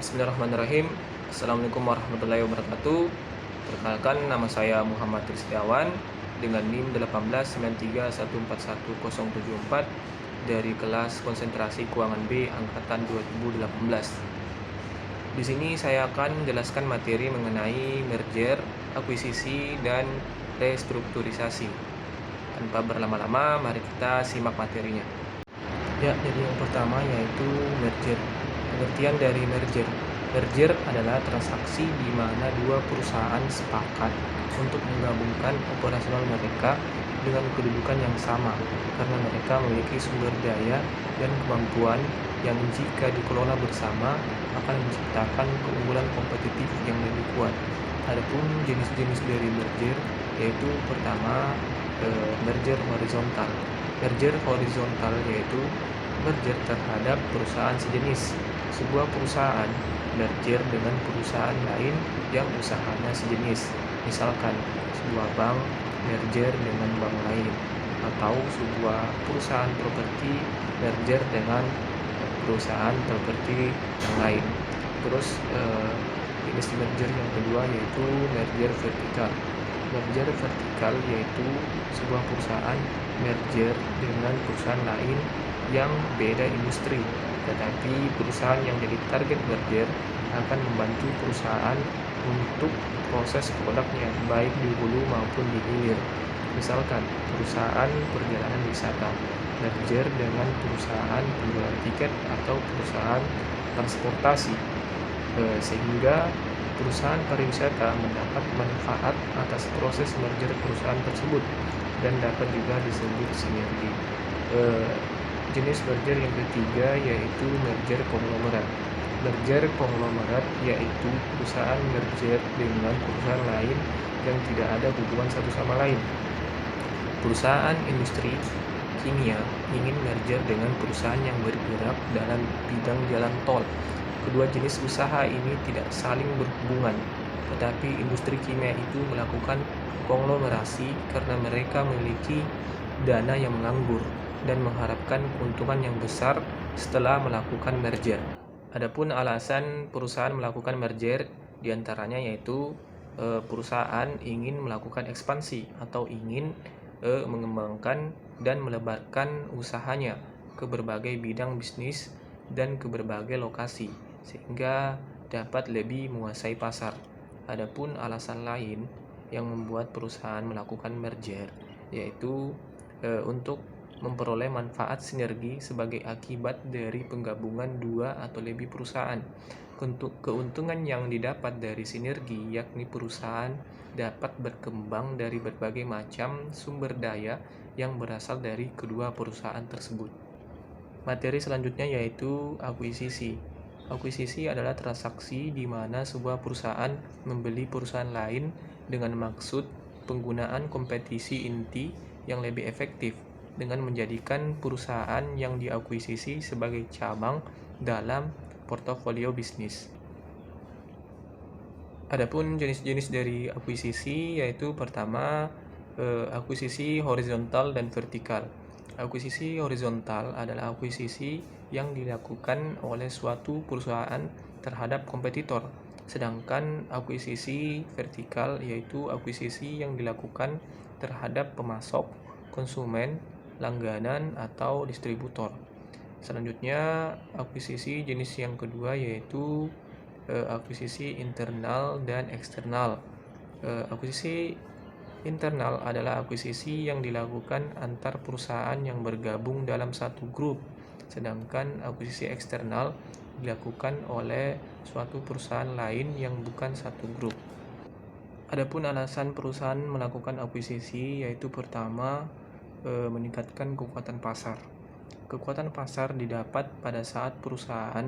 Bismillahirrahmanirrahim. Assalamualaikum warahmatullahi wabarakatuh. Perkenalkan, nama saya Muhammad Rizkiawan dengan NIM 189314174 dari kelas konsentrasi keuangan B angkatan 2018. Di sini saya akan menjelaskan materi mengenai merger, akuisisi, dan restrukturisasi. Tanpa berlama-lama, mari kita simak materinya. Ya, jadi yang pertama yaitu merger. Pengertian dari merger. Merger adalah transaksi di mana dua perusahaan sepakat untuk menggabungkan operasional mereka dengan kedudukan yang sama karena mereka memiliki sumber daya dan kemampuan yang jika dikelola bersama akan menciptakan keunggulan kompetitif yang lebih kuat. Adapun jenis-jenis dari merger yaitu pertama merger horizontal. Merger horizontal yaitu merger terhadap perusahaan sejenis. Sebuah perusahaan merger dengan perusahaan lain yang usahanya sejenis. Misalkan, sebuah bank merger dengan bank lain, atau sebuah perusahaan properti merger dengan perusahaan properti yang lain. Terus jenis merger yang kedua yaitu merger vertikal. Merger vertikal yaitu sebuah perusahaan merger dengan perusahaan lain yang beda industri, tetapi perusahaan yang jadi target merger akan membantu perusahaan untuk proses produknya baik di hulu maupun di hilir. Misalkan perusahaan perjalanan wisata merger dengan perusahaan penjualan tiket atau perusahaan transportasi, sehingga perusahaan pariwisata mendapat manfaat atas proses merger perusahaan tersebut dan dapat juga disebut sinergi. Jenis merger yang ketiga yaitu merger konglomerat. Merger konglomerat yaitu perusahaan merger dengan perusahaan lain yang tidak ada hubungan satu sama lain. Perusahaan industri kimia ingin merger dengan perusahaan yang bergerak dalam bidang jalan tol. Kedua jenis usaha ini tidak saling berhubungan, tetapi industri kimia itu melakukan konglomerasi karena mereka memiliki dana yang menganggur dan mengharapkan keuntungan yang besar setelah melakukan merger. Adapun alasan perusahaan melakukan merger diantaranya yaitu perusahaan ingin melakukan ekspansi atau ingin mengembangkan dan melebarkan usahanya ke berbagai bidang bisnis dan ke berbagai lokasi sehingga dapat lebih menguasai pasar. Adapun alasan lain yang membuat perusahaan melakukan merger yaitu untuk memperoleh manfaat sinergi sebagai akibat dari penggabungan dua atau lebih perusahaan. Keuntungan yang didapat dari sinergi yakni perusahaan dapat berkembang dari berbagai macam sumber daya yang berasal dari kedua perusahaan tersebut. Materi selanjutnya yaitu akuisisi. Akuisisi adalah transaksi di mana sebuah perusahaan membeli perusahaan lain dengan maksud penggunaan kompetisi inti yang lebih efektif dengan menjadikan perusahaan yang diakuisisi sebagai cabang dalam portofolio bisnis. Adapun jenis-jenis dari akuisisi yaitu pertama akuisisi horizontal dan vertikal. Akuisisi horizontal adalah akuisisi yang dilakukan oleh suatu perusahaan terhadap kompetitor, sedangkan akuisisi vertikal yaitu akuisisi yang dilakukan terhadap pemasok, konsumen, langganan, atau distributor. Selanjutnya, akuisisi jenis yang kedua yaitu akuisisi internal dan eksternal. Akuisisi internal adalah akuisisi yang dilakukan antar perusahaan yang bergabung dalam satu grup, sedangkan akuisisi eksternal dilakukan oleh suatu perusahaan lain yang bukan satu grup. Adapun alasan perusahaan melakukan akuisisi yaitu pertama, meningkatkan kekuatan pasar. Kekuatan pasar didapat pada saat perusahaan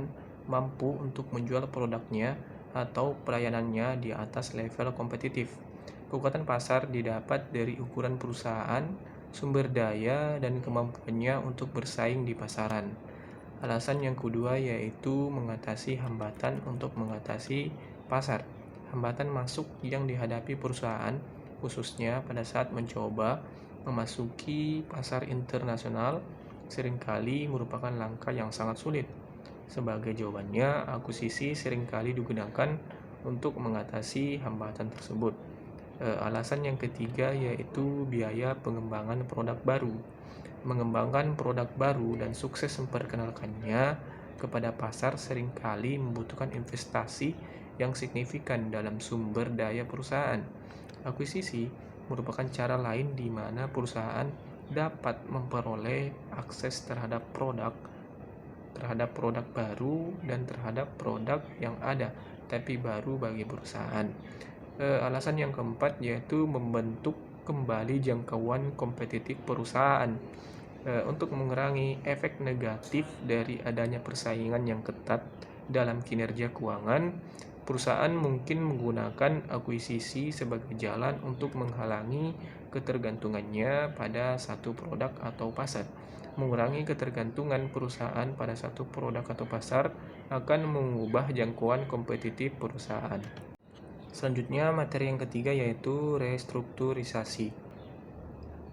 mampu untuk menjual produknya atau pelayanannya di atas level kompetitif. Kekuatan pasar didapat dari ukuran perusahaan, sumber daya, dan kemampuannya untuk bersaing di pasaran. Alasan yang kedua yaitu mengatasi hambatan untuk mengatasi pasar. Hambatan masuk yang dihadapi perusahaan khususnya pada saat mencoba memasuki pasar internasional seringkali merupakan langkah yang sangat sulit. Sebagai jawabannya, akuisisi seringkali digunakan untuk mengatasi hambatan tersebut. Alasan yang ketiga yaitu biaya pengembangan produk baru. Mengembangkan produk baru dan sukses memperkenalkannya kepada pasar seringkali membutuhkan investasi yang signifikan dalam sumber daya perusahaan. Akuisisi merupakan cara lain di mana perusahaan dapat memperoleh akses terhadap produk baru dan terhadap produk yang ada tapi baru bagi perusahaan. Alasan yang keempat yaitu membentuk kembali jangkauan kompetitif perusahaan. Untuk mengurangi efek negatif dari adanya persaingan yang ketat dalam kinerja keuangan, perusahaan mungkin menggunakan akuisisi sebagai jalan untuk menghalangi ketergantungannya pada satu produk atau pasar. Mengurangi ketergantungan perusahaan pada satu produk atau pasar akan mengubah jangkauan kompetitif perusahaan. Selanjutnya, materi yang ketiga yaitu restrukturisasi.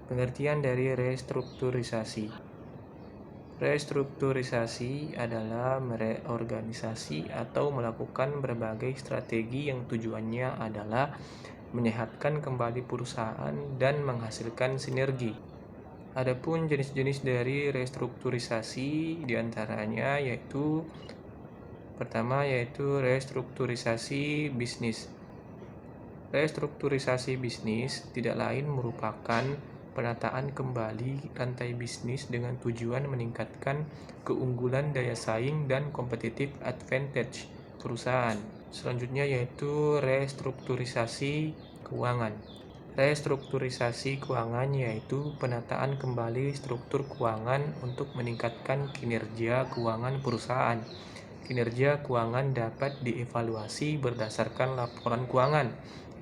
Pengertian dari restrukturisasi. Restrukturisasi adalah mereorganisasi atau melakukan berbagai strategi yang tujuannya adalah menyehatkan kembali perusahaan dan menghasilkan sinergi. Adapun jenis-jenis dari restrukturisasi diantaranya yaitu pertama yaitu restrukturisasi bisnis. Restrukturisasi bisnis tidak lain merupakan penataan kembali rantai bisnis dengan tujuan meningkatkan keunggulan daya saing dan competitive advantage perusahaan. Selanjutnya yaitu restrukturisasi keuangan. Restrukturisasi keuangan yaitu penataan kembali struktur keuangan untuk meningkatkan kinerja keuangan perusahaan. Kinerja keuangan dapat dievaluasi berdasarkan laporan keuangan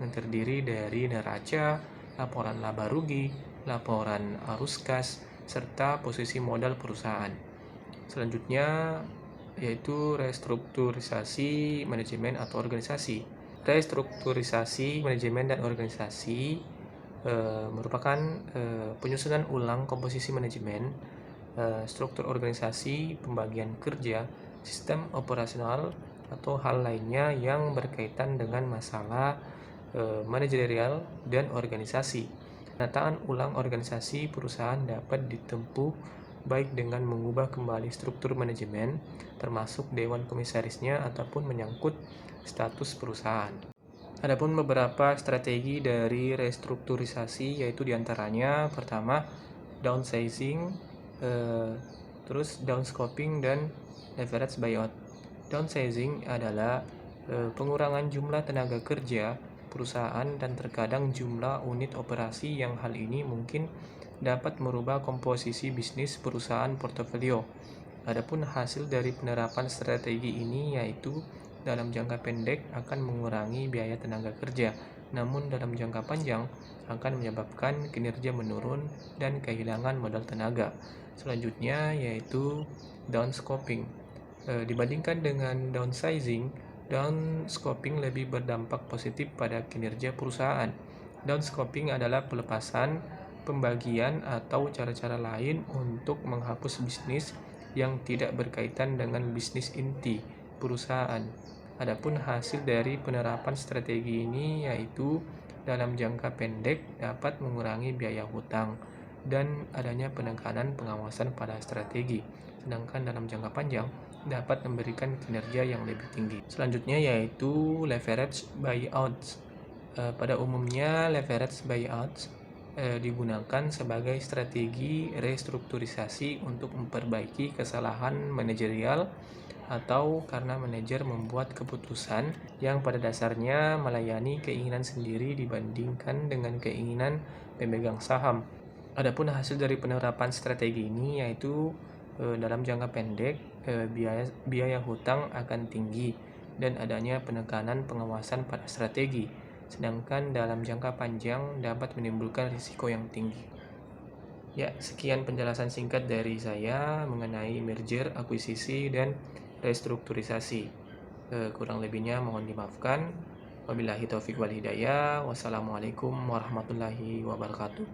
yang terdiri dari neraca, laporan laba rugi, laporan arus kas, serta posisi modal perusahaan. Selanjutnya yaitu restrukturisasi manajemen atau organisasi. Restrukturisasi manajemen dan organisasi merupakan penyusunan ulang komposisi manajemen, struktur organisasi, pembagian kerja, sistem operasional, atau hal lainnya yang berkaitan dengan masalah manajerial dan organisasi. Penataan ulang organisasi perusahaan dapat ditempuh baik dengan mengubah kembali struktur manajemen, termasuk dewan komisarisnya ataupun menyangkut status perusahaan. Adapun beberapa strategi dari restrukturisasi yaitu diantaranya pertama downsizing, terus downscoping dan leverage buyout. Downsizing adalah pengurangan jumlah tenaga kerja perusahaan dan terkadang jumlah unit operasi yang hal ini mungkin dapat merubah komposisi bisnis perusahaan portofolio. Adapun hasil dari penerapan strategi ini yaitu dalam jangka pendek akan mengurangi biaya tenaga kerja, namun dalam jangka panjang akan menyebabkan kinerja menurun dan kehilangan modal tenaga. Selanjutnya yaitu downscoping. Dibandingkan dengan downsizing, downscoping lebih berdampak positif pada kinerja perusahaan. Downscoping adalah pelepasan, pembagian, atau cara-cara lain untuk menghapus bisnis yang tidak berkaitan dengan bisnis inti perusahaan. Adapun hasil dari penerapan strategi ini yaitu dalam jangka pendek dapat mengurangi biaya hutang dan adanya penekanan pengawasan pada strategi, sedangkan dalam jangka panjang dapat memberikan kinerja yang lebih tinggi. Selanjutnya yaitu leverage buyouts. Pada umumnya leverage buyouts digunakan sebagai strategi restrukturisasi untuk memperbaiki kesalahan manajerial atau karena manajer membuat keputusan yang pada dasarnya melayani keinginan sendiri dibandingkan dengan keinginan pemegang saham. Adapun hasil dari penerapan strategi ini yaitu dalam jangka pendek biaya hutang akan tinggi dan adanya penekanan pengawasan pada strategi, sedangkan dalam jangka panjang dapat menimbulkan risiko yang tinggi. Ya, sekian penjelasan singkat dari saya mengenai merger, akuisisi, dan restrukturisasi. Kurang lebihnya mohon dimaafkan. Wabillahi taufiq wal hidayah. Wassalamualaikum warahmatullahi wabarakatuh.